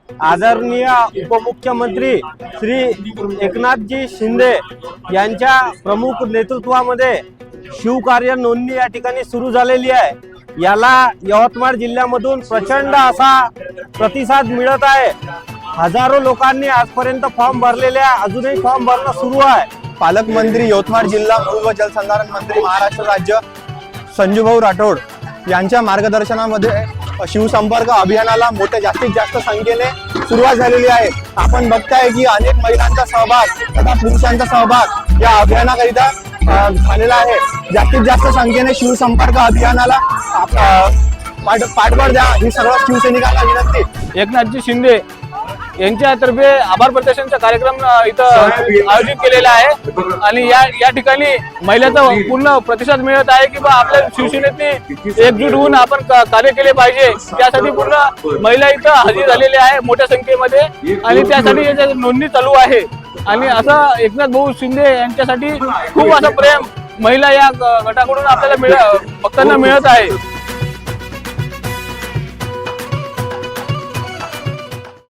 आदरणीय उपमुख्यमंत्री श्री एकनाथजी शिंदे यांच्या प्रमुख नेतृत्वामध्ये शिवकार्य नोंदणी या ठिकाणी सुरू झालेली आहे। याला यवतमाळ जिल्ह्यामधून प्रचंड असा प्रतिसाद मिळत आहे। हजारो लोकांनी आजपर्यंत फॉर्म भरलेले आहे, अजूनही फॉर्म भरणं सुरू आहे। पालकमंत्री यवतमाळ जिल्हा मूळ व जलसंधारण मंत्री महाराष्ट्र राज्य संजूभाऊ राठोड यांच्या मार्गदर्शनामध्ये शिवसंपर्क अभियानाला जास्तीत जास्त संख्येने सुरुवात झालेली आहे। आपण बघताय की अनेक महिलांचा सहभाग तथा पुरुषांचा सहभाग या अभियानाकरिता झालेला आहे। जास्तीत जास्त संख्येने शिवसंपर्क अभियानाला पाठबळ द्या ही सर्व शिवसैनिकांना विनंती। एकनाथजी शिंदे यांच्यातर्फे आभार प्रदर्शनचा कार्यक्रम इथं आयोजित केलेला आहे आणि या ठिकाणी महिलांचा पूर्ण प्रतिसाद मिळत आहे की बा आपल्या शिवसेनेने एकजूट होऊन आपण कार्य केले पाहिजे। त्यासाठी पूर्ण महिला इथं हजर झालेल्या आहे मोठ्या संख्येमध्ये आणि त्यासाठी याची नोंदणी चालू आहे। आणि असं एकनाथ भाऊ शिंदे यांच्यासाठी खूप असं प्रेम महिला या गटाकडून आपल्याला भक्तांना मिळत आहे।